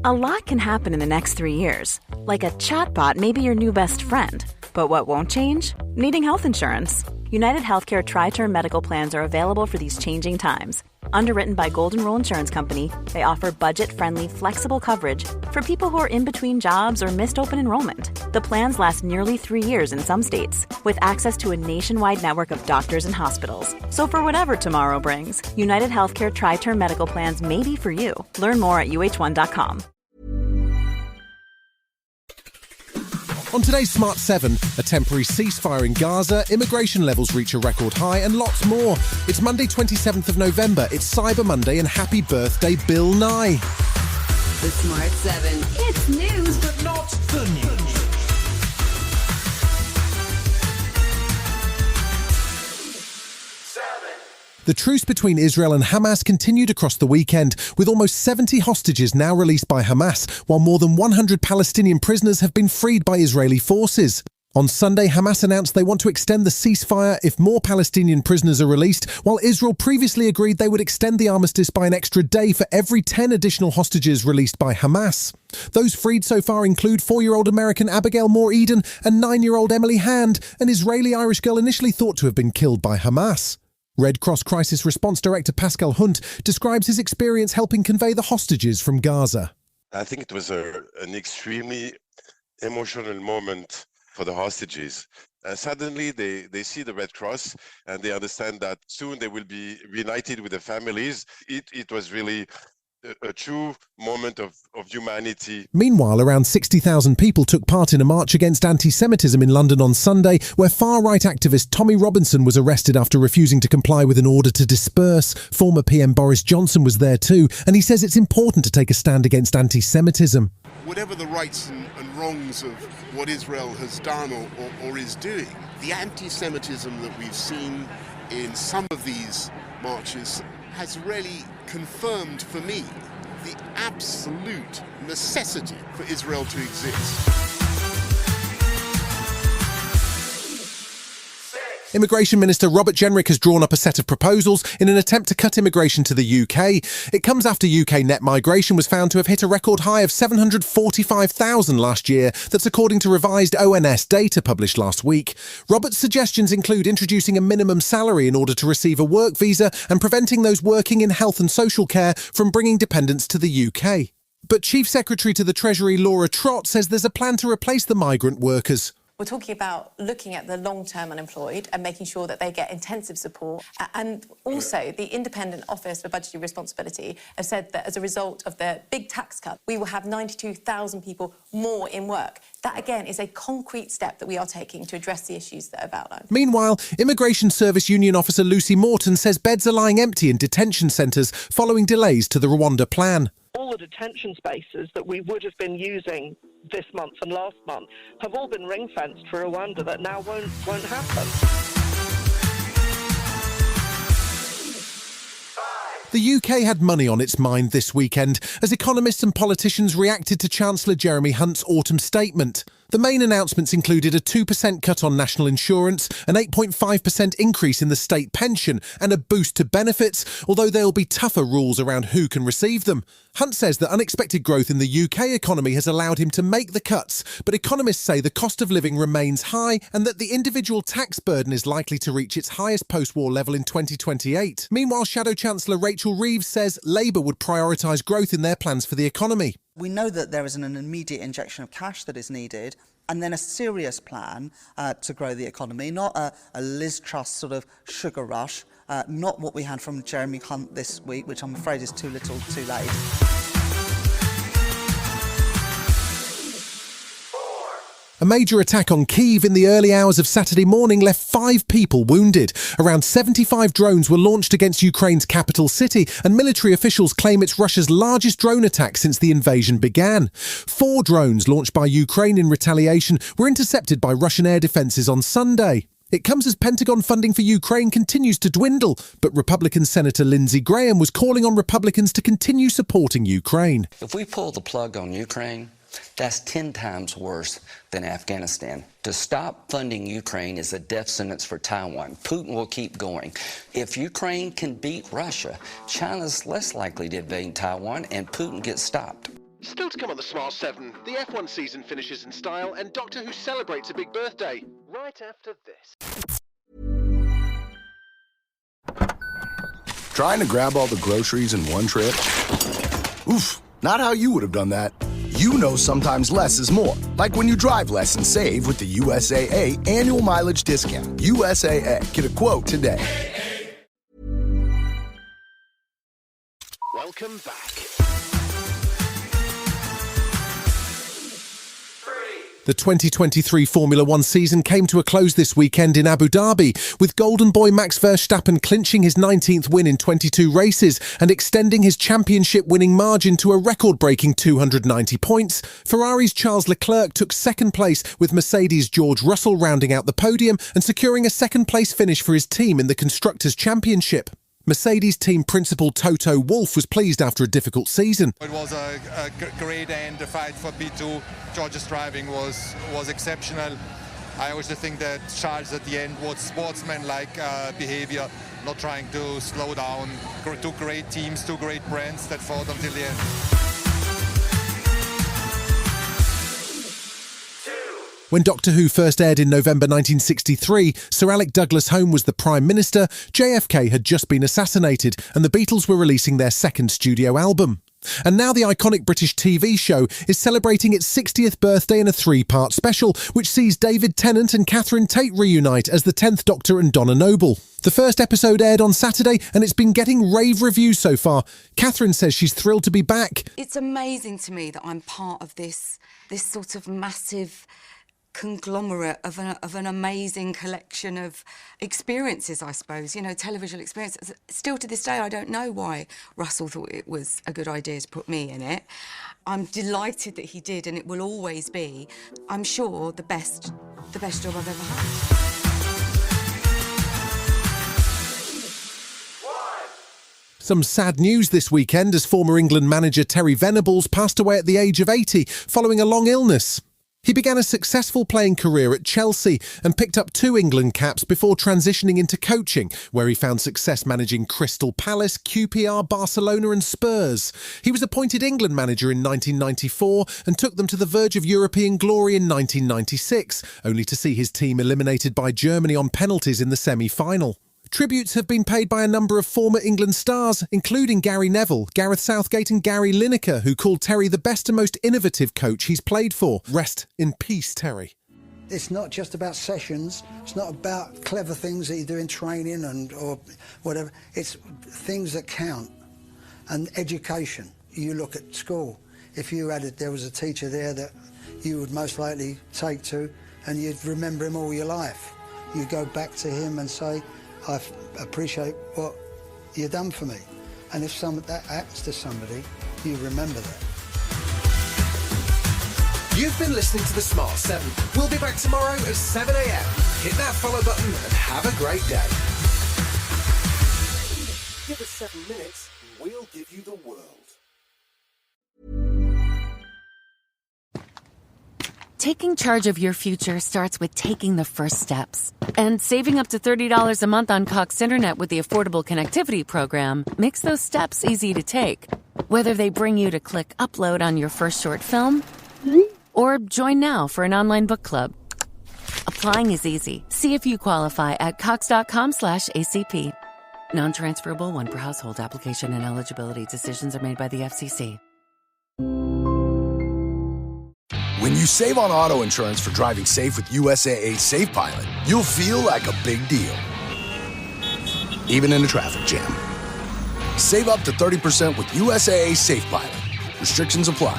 A lot can happen in the next 3 years. Like a chatbot may be your new best friend. But what won't change? Needing health insurance. United Healthcare Tri-Term Medical Plans are available for these changing times. Underwritten by Golden Rule Insurance Company, they offer budget-friendly, flexible coverage for people who are in between jobs or missed open enrollment. The plans last nearly 3 years in some states, with access to a nationwide network of doctors and hospitals. So for whatever tomorrow brings, United Healthcare Tri-Term Medical Plans may be for you. Learn more at uh1.com. On today's Smart 7, a temporary ceasefire in Gaza, immigration levels reach a record high, and lots more. It's Monday 27th of November, it's Cyber Monday, and happy birthday, Bill Nye. The Smart 7. It's news, but not the news. The truce between Israel and Hamas continued across the weekend, with almost 70 hostages now released by Hamas, while more than 100 Palestinian prisoners have been freed by Israeli forces. On Sunday, Hamas announced they want to extend the ceasefire if more Palestinian prisoners are released, while Israel previously agreed they would extend the armistice by an extra day for every 10 additional hostages released by Hamas. Those freed so far include 4-year-old American Abigail Moore Eden and 9-year-old Emily Hand, an Israeli-Irish girl initially thought to have been killed by Hamas. Red Cross Crisis Response Director Pascal Hunt describes his experience helping convey the hostages from Gaza. I think it was an extremely emotional moment for the hostages. Suddenly they see the Red Cross and they understand that soon they will be reunited with their families. It was really a true moment of humanity. Meanwhile, around 60,000 people took part in a march against anti-Semitism in London on Sunday, where far-right activist Tommy Robinson was arrested after refusing to comply with an order to disperse. Former PM Boris Johnson was there too, and he says it's important to take a stand against anti-Semitism. Whatever the rights and wrongs of what Israel has done or is doing, the anti-Semitism that we've seen in some of these marches has really confirmed for me the absolute necessity for Israel to exist. Immigration Minister Robert Jenrick has drawn up a set of proposals in an attempt to cut immigration to the UK. It comes after UK net migration was found to have hit a record high of 745,000 last year. That's according to revised ONS data published last week. Robert's suggestions include introducing a minimum salary in order to receive a work visa and preventing those working in health and social care from bringing dependents to the UK. But Chief Secretary to the Treasury Laura Trott says there's a plan to replace the migrant workers. We're talking about looking at the long-term unemployed and making sure that they get intensive support. And also, the Independent Office for Budgetary Responsibility have said that as a result of the big tax cut, we will have 92,000 people more in work. That, again, is a concrete step that we are taking to address the issues that I've outlined. Meanwhile, Immigration Service Union officer Lucy Morton says beds are lying empty in detention centres following delays to the Rwanda plan. All the detention spaces that we would have been using this month and last month have all been ring-fenced for Rwanda that now won't happen. The UK had money on its mind this weekend as economists and politicians reacted to Chancellor Jeremy Hunt's autumn statement. The main announcements included a 2% cut on national insurance, an 8.5% increase in the state pension and a boost to benefits, although there'll be tougher rules around who can receive them. Hunt says that unexpected growth in the UK economy has allowed him to make the cuts, but economists say the cost of living remains high and that the individual tax burden is likely to reach its highest post-war level in 2028. Meanwhile, Shadow Chancellor Rachel Reeves says Labour would prioritise growth in their plans for the economy. We know that there is an immediate injection of cash that is needed, and then a serious plan to grow the economy, not a Liz Truss sort of sugar rush, not what we had from Jeremy Hunt this week, which I'm afraid is too little too late. A major attack on Kyiv in the early hours of Saturday morning left 5 people wounded. Around 75 drones were launched against Ukraine's capital city, and military officials claim it's Russia's largest drone attack since the invasion began. 4 drones launched by Ukraine in retaliation were intercepted by Russian air defences on Sunday. It comes as Pentagon funding for Ukraine continues to dwindle, but Republican Senator Lindsey Graham was calling on Republicans to continue supporting Ukraine. If we pull the plug on Ukraine, that's 10 times worse than Afghanistan. To stop funding Ukraine is a death sentence for Taiwan. Putin will keep going. If Ukraine can beat Russia, China's less likely to invade Taiwan and Putin gets stopped. Still to come on the Smart 7, the F1 season finishes in style and Doctor Who celebrates a big birthday. Right after this. Trying to grab all the groceries in one trip? Oof, not how you would have done that. You know sometimes less is more. Like when you drive less and save with the USAA annual mileage discount. USAA. Get a quote today. Welcome back. The 2023 Formula One season came to a close this weekend in Abu Dhabi, with Golden Boy Max Verstappen clinching his 19th win in 22 races and extending his championship-winning margin to a record-breaking 290 points. Ferrari's Charles Leclerc took second place, with Mercedes' George Russell rounding out the podium and securing a second-place finish for his team in the Constructors' Championship. Mercedes team principal Toto Wolff was pleased after a difficult season. It was a great end. The fight for P2, George's driving was exceptional. I also think that Charles at the end was sportsman-like behavior, not trying to slow down. Two great teams, two great brands that fought until the end. When Doctor Who first aired in November 1963, Sir Alec Douglas-Home was the Prime Minister, JFK had just been assassinated, and the Beatles were releasing their second studio album. And now the iconic British TV show is celebrating its 60th birthday in a 3-part special, which sees David Tennant and Catherine Tate reunite as the 10th Doctor and Donna Noble. The first episode aired on Saturday, and it's been getting rave reviews so far. Catherine says she's thrilled to be back. It's amazing to me that I'm part of this sort of massive conglomerate of an amazing collection of experiences, I suppose, television experiences. Still to this day, I don't know why Russell thought it was a good idea to put me in it. I'm delighted that he did, and it will always be, I'm sure, the best job I've ever had. Some sad news this weekend as former England manager Terry Venables passed away at the age of 80 following a long illness. He began a successful playing career at Chelsea and picked up 2 England caps before transitioning into coaching, where he found success managing Crystal Palace, QPR, Barcelona and Spurs. He was appointed England manager in 1994 and took them to the verge of European glory in 1996, only to see his team eliminated by Germany on penalties in the semi-final. Tributes have been paid by a number of former England stars, including Gary Neville, Gareth Southgate and Gary Lineker, who called Terry the best and most innovative coach he's played for. Rest in peace, Terry. It's not just about sessions. It's not about clever things that you do in training or whatever. It's things that count. And education. You look at school. If there was a teacher there that you would most likely take to and you'd remember him all your life. You go back to him and say, I appreciate what you've done for me. And if that happens to somebody, you remember that. You've been listening to The Smart 7. We'll be back tomorrow at 7 a.m. Hit that follow button and have a great day. Give us 7 minutes and we'll give you the world. Taking charge of your future starts with taking the first steps. And saving up to $30 a month on Cox Internet with the Affordable Connectivity Program makes those steps easy to take. Whether they bring you to click upload on your first short film or join now for an online book club. Applying is easy. See if you qualify at cox.com/ACP. Non-transferable one per household. Application and eligibility decisions are made by the FCC. When you save on auto insurance for driving safe with USAA Safe Pilot, you'll feel like a big deal, even in a traffic jam. Save up to 30% with USAA Safe Pilot. Restrictions apply.